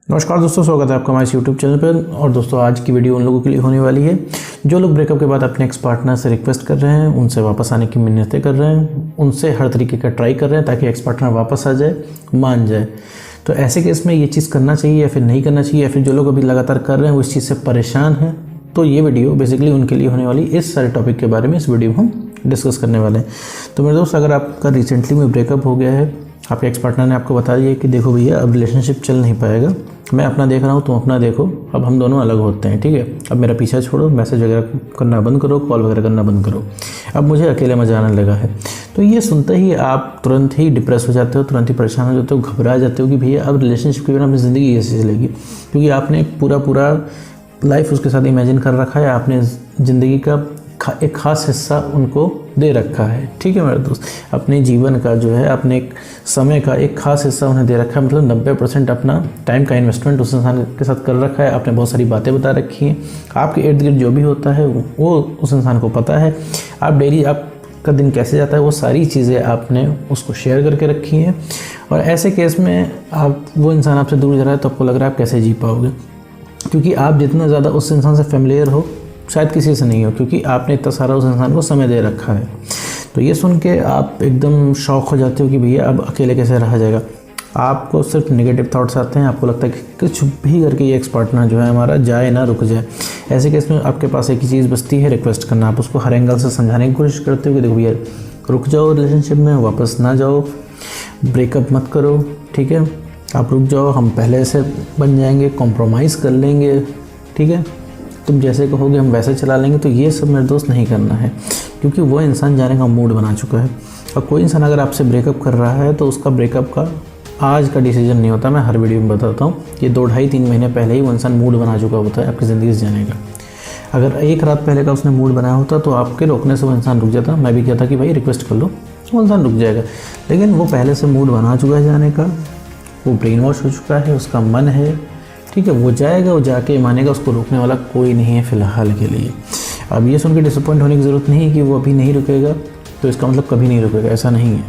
नमस्कार दोस्तों, स्वागत है आपका हमारे यूट्यूब चैनल पर। और दोस्तों, आज की वीडियो उन लोगों के लिए होने वाली है जो लोग ब्रेकअप के बाद अपने एक्स पार्टनर से रिक्वेस्ट कर रहे हैं, उनसे वापस आने की मिन्नतें कर रहे हैं, उनसे हर तरीके का ट्राई कर रहे हैं ताकि एक्स पार्टनर वापस आ जाए, मान जाए। तो ऐसे केस में ये चीज़ करना चाहिए या फिर नहीं करना चाहिए, या फिर जो लोग अभी लगातार कर रहे हैं वो इस चीज़ से परेशान हैं, तो ये वीडियो बेसिकली उनके लिए होने वाली इस सारे टॉपिक के बारे में इस वीडियो में हम डिस्कस करने वाले हैं। तो मेरे दोस्त, अगर आपका रिसेंटली में ब्रेकअप हो गया है, आपके एक्स पार्टनर ने आपको बता दिया कि देखो भैया, अब रिलेशनशिप चल नहीं पाएगा, मैं अपना देख रहा हूँ, तुम अपना देखो, अब हम दोनों अलग होते हैं, ठीक है, अब मेरा पीछा छोड़ो, मैसेज वगैरह करना बंद करो, कॉल वगैरह करना बंद करो, अब मुझे अकेले मजा आने लगा है। तो ये सुनते ही आप तुरंत ही डिप्रेस हो जाते हो, तुरंत ही परेशान हो जाते हो, घबरा जाते हो कि भैया अब रिलेशनशिप के बिना अपनी ज़िंदगी कैसे चलेगी, क्योंकि आपने पूरा लाइफ उसके साथ इमेजिन कर रखा है, आपने ज़िंदगी का एक ख़ास हिस्सा उनको दे रखा है, ठीक है मेरे दोस्त, अपने जीवन का जो है, अपने समय का एक ख़ास हिस्सा उन्हें दे रखा है, मतलब 90% अपना टाइम का इन्वेस्टमेंट उस इंसान के साथ कर रखा है। आपने बहुत सारी बातें बता रखी हैं, आपके इर्द गिर्द जो भी होता है वो उस इंसान को पता है, आप डेली आपका दिन कैसे जाता है वो सारी चीज़ें आपने उसको शेयर करके रखी हैं। और ऐसे केस में आप वो इंसान आपसे दूर जा रहा है तो आपको लग रहा है आप कैसे जी पाओगे, क्योंकि आप जितना ज़्यादा उस इंसान से फेमिलियर हो शायद किसी से नहीं हो, क्योंकि आपने इतना सारा उस इंसान को समय दे रखा है। तो ये सुन के आप एकदम शॉक हो जाते हो कि भैया अब अकेले कैसे रहा जाएगा। आपको सिर्फ नेगेटिव थॉट्स आते हैं, आपको लगता है कि कुछ भी करके ये एक्स पार्टनर जो है हमारा जाए ना, रुक जाए। ऐसे केस में आपके पास एक ही चीज़ बचती है, रिक्वेस्ट करना। आप उसको हर एंगल से समझाने की कोशिश करते हो कि देखो भैया, रुक जाओ, रिलेशनशिप में वापस ना जाओ, ब्रेकअप मत करो, ठीक है, आप रुक जाओ, हम पहले से बन जाएंगे, कॉम्प्रोमाइज़ कर लेंगे, ठीक है, तुम जैसे कहोगे हम वैसे चला लेंगे। तो ये सब मेरे दोस्त नहीं करना है, क्योंकि वो इंसान जाने का मूड बना चुका है। और कोई इंसान अगर आपसे ब्रेकअप कर रहा है तो उसका ब्रेकअप का आज का डिसीजन नहीं होता। मैं हर वीडियो में बताता हूँ, ये 2-2.5-3 महीने पहले ही वो इंसान मूड बना चुका होता है आपकी ज़िंदगी से जाने का। अगर एक रात पहले का उसने मूड बनाया होता तो आपके रोकने से वो इंसान रुक जाता। मैं भी कहता कि भाई रिक्वेस्ट कर लो, वो इंसान रुक जाएगा, लेकिन वो पहले से मूड बना चुका है जाने का, वो ब्रेन वॉश हो चुका है, उसका मन है, ठीक है, वो जाएगा, वो जाके मानेगा, उसको रोकने वाला कोई नहीं है फ़िलहाल के लिए। अब ये सुन के डिसअपॉइंट होने की ज़रूरत नहीं है कि वो अभी नहीं रुकेगा तो इसका मतलब कभी नहीं रुकेगा, ऐसा नहीं है।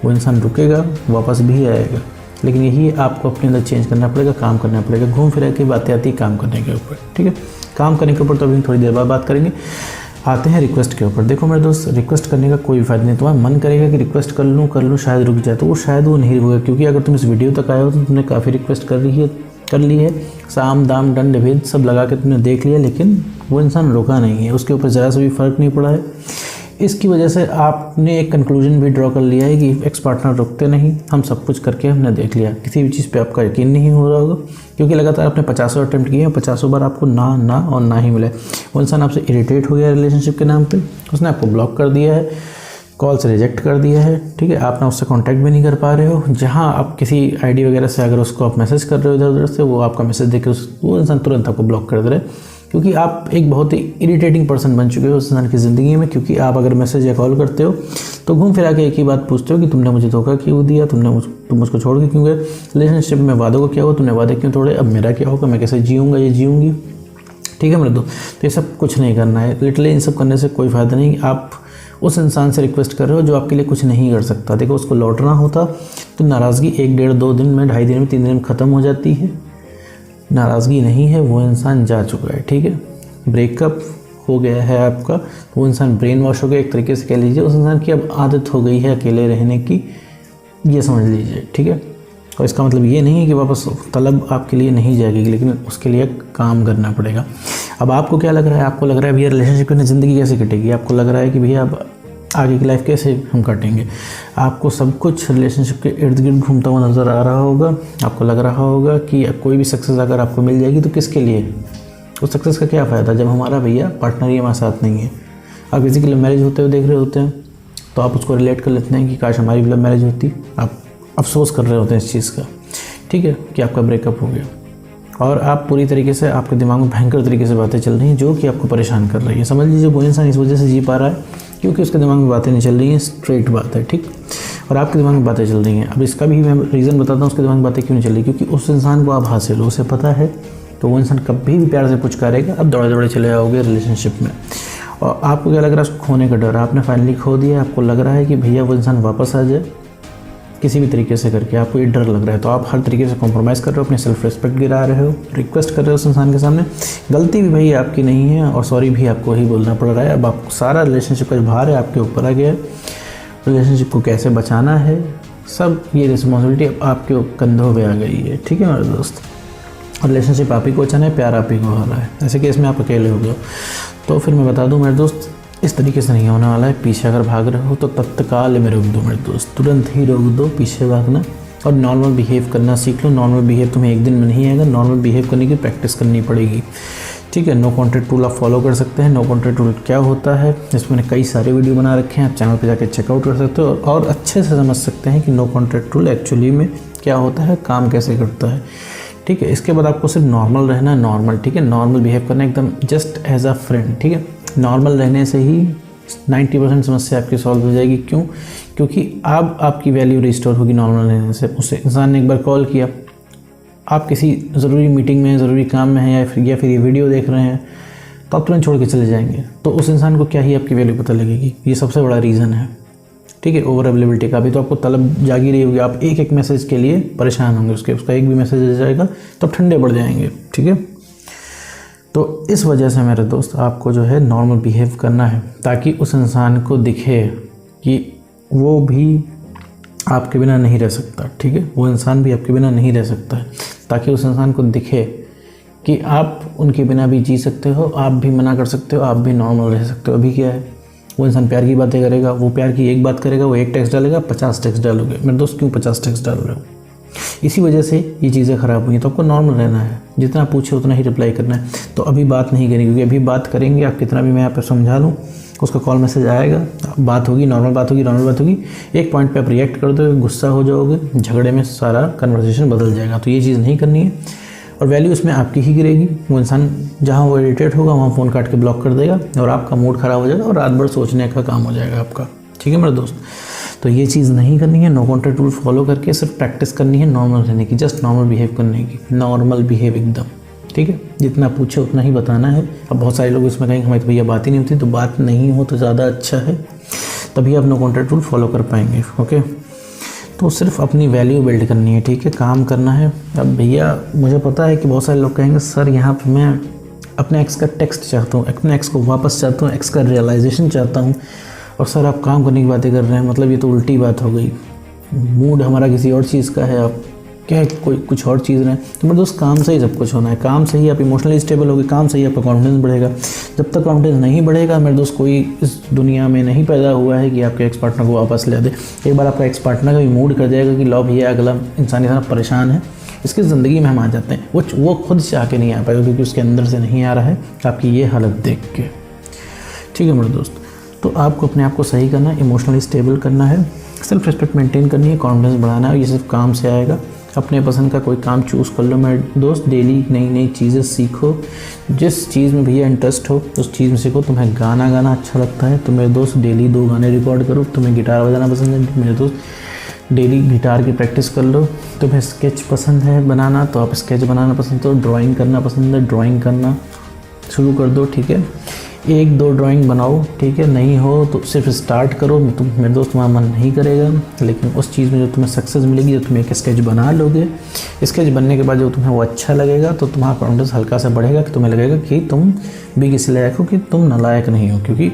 वो इंसान रुकेगा, वापस भी आएगा, लेकिन यही आपको अपने अंदर चेंज करना पड़ेगा, काम करना पड़ेगा। घूम फिरा के बातें आती है काम करने के ऊपर, ठीक है, काम करने के ऊपर तो अभी थोड़ी देर बाद बात करेंगे। आते हैं रिक्वेस्ट के ऊपर। देखो मेरे दोस्त, रिक्वेस्ट करने का कोई फ़ायदा नहीं। तुम्हारा मन करेगा कि रिक्वेस्ट कर लूँ शायद रुक जाए, तो वो शायद वो नहीं रुकेगा, क्योंकि अगर तुम इस वीडियो तक आए हो तो तुमने काफ़ी रिक्वेस्ट कर ली है, साम दाम दंड भेद सब लगा के तुमने देख लिया, लेकिन वो इंसान रुका नहीं है, उसके ऊपर ज़रा सा भी फ़र्क नहीं पड़ा है। इसकी वजह से आपने एक कंक्लूजन भी ड्रॉ कर लिया है कि एक्स पार्टनर रुकते नहीं, हम सब कुछ करके हमने देख लिया। किसी भी चीज़ पे आपका यकीन नहीं हो रहा होगा, क्योंकि लगातार आपने 50 अटेम्प्ट किए हैं, 50 बार आपको ना और ना ही मिले। वो इंसान आपसे इरिटेट हो गया रिलेशनशिप के नाम पे, उसने आपको ब्लॉक कर दिया है, कॉल से रिजेक्ट कर दिया है, ठीक है, आप ना उससे कांटेक्ट भी नहीं कर पा रहे हो। जहां आप किसी आईडी वगैरह से अगर उसको आप मैसेज कर रहे हो इधर उधर से, वो आपका मैसेज देख के वो इंसान तुरंत आपको ब्लॉक कर दे रहे, क्योंकि आप एक बहुत ही इरिटेटिंग पर्सन बन चुके हो उस इंसान की ज़िंदगी में। क्योंकि आप अगर मैसेज या कॉल करते हो तो घूम फिरा के एक ही बात पूछते हो कि तुमने मुझे धोखा क्यों दिया, तुम मुझको छोड़ के क्यों गए, रिलेशनशिप में वादों को क्या हुआ, तुमने वादे क्यों तोड़े, अब मेरा क्या होगा, मैं कैसे जीऊँगा या जीऊँगी, ठीक है मेरे दोस्त। तो ये सब कुछ नहीं करना है, लिटरली इन सब करने से कोई फ़ायदा नहीं। आप उस इंसान से रिक्वेस्ट कर रहे हो जो आपके लिए कुछ नहीं कर सकता। देखो, उसको लौटना होता तो नाराज़गी 1-1.5-2 दिन में, 2.5 दिन में, 3 दिन में ख़त्म हो जाती है। नाराज़गी नहीं है, वो इंसान जा चुका है, ठीक है, ब्रेकअप हो गया है आपका, वो इंसान ब्रेन वॉश हो गया, एक तरीके से कह लीजिए। उस इंसान की अब आदत हो गई है अकेले रहने की, ये समझ लीजिए, ठीक है। और इसका मतलब ये नहीं है कि वापस तलब आपके लिए नहीं जाएगी, लेकिन उसके लिए काम करना पड़ेगा। अब आपको क्या लग रहा है? आपको लग रहा है भैया रिलेशनशिप में ज़िंदगी कैसे कटेगी, आपको लग रहा है कि भैया अब आगे की लाइफ कैसे हम काटेंगे। आपको सब कुछ रिलेशनशिप के इर्द गिर्द घूमता हुआ नज़र आ रहा होगा। आपको लग रहा होगा कि कोई भी सक्सेस अगर आपको मिल जाएगी तो किसके लिए, उस सक्सेस का क्या फ़ायदा जब हमारा भैया पार्टनर ही हमारे साथ नहीं है। आप किसी की लव मैरिज होते हुए देख रहे होते हैं तो आप उसको रिलेट कर लेते हैं कि काश हमारी लव मैरिज होती। आप अफसोस कर रहे होते हैं इस चीज़ का, ठीक है, कि आपका ब्रेकअप हो गया, और आप पूरी तरीके से आपके दिमाग में भयंकर तरीके से बातें चल रही हैं जो कि आपको परेशान कर रही है। समझ लीजिए वो इंसान इस वजह से जी पा रहा है क्योंकि उसके दिमाग में बातें नहीं चल रही हैं, स्ट्रेट बात है, ठीक, और आपके दिमाग में बातें चल रही हैं। अब इसका भी मैं रीज़न बताता हूँ उसके दिमाग में बातें क्यों नहीं चल रही, क्योंकि उस इंसान को आप हासिल हो, उसे पता है, तो वो इंसान कभी भी प्यार से पुचकारेगा, अब दौड़े दौड़े चले आओगे रिलेशनशिप में। और आपको क्या लग रहा है? उसको खोने का डर, आपने फाइनली खो दिया, आपको लग रहा है कि भैया वो इंसान वापस आ जाए, किसी भी तरीके से करके आपको ये डर लग रहा है, तो आप हर तरीके से कॉम्प्रोमाइज़ कर रहे हो, अपनी सेल्फ रिस्पेक्ट गिरा रहे हो, रिक्वेस्ट कर रहे हो उस इंसान के सामने। गलती भी भाई आपकी नहीं है और सॉरी भी आपको ही बोलना पड़ रहा है। अब आपको सारा रिलेशनशिप का जो भार है आपके ऊपर आ गया है। रिलेशनशिप को कैसे बचाना है, सब ये रिस्पॉन्सिबिलिटी अब आपके कंधों पे आ गई है, ठीक है मेरे दोस्त। रिलेशनशिप आप ही को बचाना है, प्यार आप ही को हो रहा है। ऐसे केस में आप अकेले हो गए, तो फिर मैं बता दूं मेरे दोस्त, इस तरीके से नहीं होने वाला है। पीछे अगर भाग रहे हो तो तत्काल में रोक दो मेरे दोस्त, तुरंत ही रोक दो पीछे भागना और नॉर्मल बिहेव करना सीख लो। नॉर्मल बिहेव तुम्हें एक दिन में नहीं आएगा, नॉर्मल बिहेव करने की प्रैक्टिस करनी पड़ेगी, ठीक है। नो कॉन्टैक्ट रूल आप फॉलो कर सकते हैं। नो कॉन्टैक्ट रूल क्या होता है, इसमें मैंने कई सारे वीडियो बना रखे हैं, आप चैनल पे जाकर चेकआउट कर सकते हो और अच्छे से समझ सकते हैं कि नो कॉन्टैक्ट रूल एक्चुअली में क्या होता है, काम कैसे करता है, ठीक है। इसके बाद आपको सिर्फ नॉर्मल रहना है, नॉर्मल, ठीक है। नॉर्मल बिहेव करना एकदम जस्ट एज अ फ्रेंड, ठीक है। नॉर्मल रहने से ही 90% समस्या आपकी सॉल्व हो जाएगी। क्यों? क्योंकि अब आपकी वैल्यू रिस्टोर होगी नॉर्मल रहने से। उस इंसान ने एक बार कॉल किया, आप किसी ज़रूरी मीटिंग में, ज़रूरी काम में हैं या फिर ये वीडियो देख रहे हैं, तो आप तुरंत छोड़ के चले जाएंगे, तो उस इंसान को क्या ही आपकी वैल्यू पता लगेगी। ये सबसे बड़ा रीज़न है, ठीक है। ओवर अवेलेबिलिटी का भी तो आपको तलब जागी रही होगी, आप एक एक मैसेज के लिए परेशान होंगे, उसका एक भी मैसेज आ जाएगा तो आप ठंडे पड़ जाएंगे, ठीक है। तो इस वजह से मेरे दोस्त आपको जो है नॉर्मल बिहेव करना है, ताकि उस इंसान को दिखे कि वो भी आपके बिना नहीं रह सकता, ठीक है। वो इंसान भी आपके बिना नहीं रह सकता है, ताकि उस इंसान को दिखे कि आप उनके बिना भी जी सकते हो, आप भी मना कर सकते हो, आप भी नॉर्मल रह सकते हो। अभी क्या है, वो इंसान प्यार की बातें करेगा, वो प्यार की एक बात करेगा, वो एक टेक्स्ट डालेगा, 50 टेक्स्ट डालोगे। मेरे दोस्त क्यों 50 टेक्स्ट डाल रहे हो? इसी वजह से ये चीज़ें ख़राब हुई हैं। तो आपको नॉर्मल रहना है, जितना पूछे उतना ही रिप्लाई करना है। तो अभी बात नहीं करेंगे, क्योंकि अभी बात करेंगे आप कितना भी मैं यहाँ पर समझा दूँ, उसका कॉल मैसेज आएगा, बात होगी, नॉर्मल बात होगी, नॉर्मल बात होगी, एक पॉइंट पे आप रिएक्ट कर दोगे, गुस्सा हो जाओगे, झगड़े में सारा कन्वर्सेशन बदल जाएगा। तो ये चीज़ नहीं करनी है और वैल्यू इसमें आपकी ही गिरेगी। वो इंसान जहाँ वो इरिटेट होगा वहाँ फ़ोन काट के ब्लॉक कर देगा और आपका मूड ख़राब हो जाएगा और रात भर सोचने का काम हो जाएगा आपका, ठीक है मेरे दोस्त। तो ये चीज़ नहीं करनी है। नो कॉन्टैक्ट रूल फॉलो करके सिर्फ प्रैक्टिस करनी है नॉर्मल रहने की, जस्ट नॉर्मल बिहेव करने की, नॉर्मल बिहेव एकदम, ठीक है। जितना पूछे उतना ही बताना है। अब बहुत सारे लोग इसमें कहेंगे हमारी तो भैया बात ही नहीं होती, तो बात नहीं हो तो ज़्यादा अच्छा है, तभी आप नो कॉन्टैक्ट रूल फॉलो कर पाएंगे, ओके। तो सिर्फ अपनी वैल्यू बिल्ड करनी है, ठीक है, काम करना है। अब भैया मुझे पता है कि बहुत सारे लोग कहेंगे सर यहाँ पे मैं अपने एक्स का टेक्स्ट चाहता हूँ, अपने एक्स को वापस चाहता हूँ, एक्स का रियलाइजेशन चाहता हूँ, और सर आप काम करने की बातें कर रहे हैं, मतलब ये तो उल्टी बात हो गई, मूड हमारा किसी और चीज़ का है, आप क्या है कोई कुछ और चीज़ रहे। तो मेरे दोस्त काम से ही सब कुछ होना है, काम से ही आप इमोशनली स्टेबल होगे, काम से ही आपका कॉन्फिडेंस बढ़ेगा। जब तक कॉन्फिडेंस नहीं बढ़ेगा मेरे दोस्त, कोई इस दुनिया में नहीं पैदा हुआ है कि आपके एक्स पार्टनर को वापस ले दे। एक बार आपका एक्स पार्टनर का भी मूड कर जाएगा कि लो भैया अगला इंसान इतना परेशान है, इसकी ज़िंदगी में हम आ जाते हैं, वो खुद चाह के नहीं आ पाएगा, क्योंकि उसके अंदर से नहीं आ रहा है आपकी ये हालत देख के, ठीक है मेरे दोस्त। तो आपको अपने आप को सही करना है, इमोशनली स्टेबल करना है, सेल्फ रिस्पेक्ट मेंटेन करनी है, कॉन्फिडेंस बढ़ाना है। ये सिर्फ काम से आएगा। अपने पसंद का कोई काम चूज़ कर लो मेरे दोस्त, डेली नई नई चीज़ें सीखो, जिस चीज़ में भैया इंटरेस्ट हो उस चीज़ में सीखो। तुम्हें गाना गाना अच्छा लगता है तो मेरे दोस्त डेली 2 गाने रिकॉर्ड करो। तुम्हें गिटार बजाना पसंद है मेरे दोस्त, डेली गिटार की प्रैक्टिस कर लो। तुम्हें स्केच पसंद है बनाना तो आप स्केच बनाना पसंद हो, ड्राइंग करना पसंद है ड्राइंग करना शुरू कर दो, ठीक है। 1-2 ड्राइंग बनाओ, ठीक है। नहीं हो तो सिर्फ स्टार्ट करो, तुम मेरे दोस्त तुम्हारा मन नहीं करेगा, लेकिन उस चीज़ में जो तुम्हें सक्सेस मिलेगी, जो तुम एक स्केच बना लोगे, स्केच बनने के बाद जो तुम्हें वो अच्छा लगेगा, तो तुम्हारा कॉन्फिडेंस हल्का सा बढ़ेगा कि तुम्हें लगेगा कि तुम भी किसी लायक हो, कि तुम नालायक नहीं हो। क्योंकि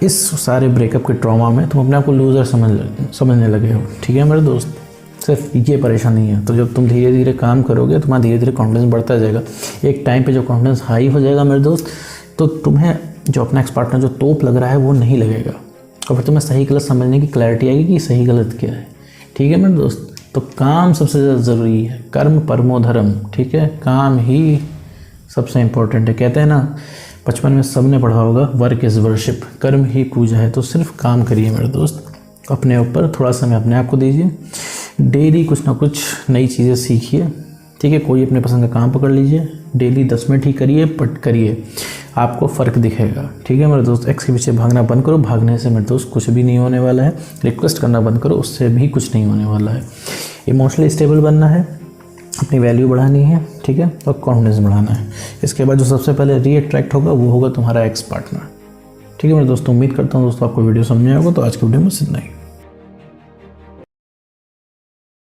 इस सारे ब्रेकअप के ट्रॉमा में तुम अपने आप को लूज़र समझने लगे हो, ठीक है मेरे दोस्त। सिर्फ ये परेशानी है। तो जब तुम धीरे धीरे काम करोगे, तुम्हारा धीरे धीरे कॉन्फिडेंस बढ़ता जाएगा। एक टाइम पे जो कॉन्फिडेंस हाई हो जाएगा मेरे दोस्त, तो तुम्हें जो अपना एक्स पार्टनर जो तोप लग रहा है वो नहीं लगेगा, और फिर तुम्हें सही गलत समझने की क्लैरिटी आएगी कि सही गलत क्या है, ठीक है मेरे दोस्त। तो काम सबसे ज़्यादा ज़रूरी है, कर्म परमो धर्म, ठीक है। काम ही सबसे इम्पोर्टेंट है। कहते हैं ना, बचपन में सब ने पढ़ा होगा, वर्क इज़ वर्शिप, कर्म ही पूजा है। तो सिर्फ काम करिए मेरे दोस्त, अपने ऊपर थोड़ा समय अपने आप को दीजिए, डेली कुछ ना कुछ नई चीज़ें सीखिए, ठीक है। कोई अपने पसंद का काम पकड़ लीजिए, डेली 10 मिनट ही करिए, बट करिए, आपको फ़र्क दिखेगा, ठीक है मेरे दोस्त। एक्स के पीछे भागना बंद करो, भागने से मेरे दोस्त कुछ भी नहीं होने वाला है। रिक्वेस्ट करना बंद करो, उससे भी कुछ नहीं होने वाला है। इमोशनली स्टेबल बनना है, अपनी वैल्यू बढ़ानी है, ठीक है, और कॉन्फिडेंस बढ़ाना है। इसके बाद जो सबसे पहले रीअट्रैक्ट होगा वो होगा तुम्हारा एक्स पार्टनर, ठीक है मेरे दोस्तों। उम्मीद करता हूँ दोस्तों आपको वीडियो समझ में आएगा। तो आज की वीडियो में इतना ही।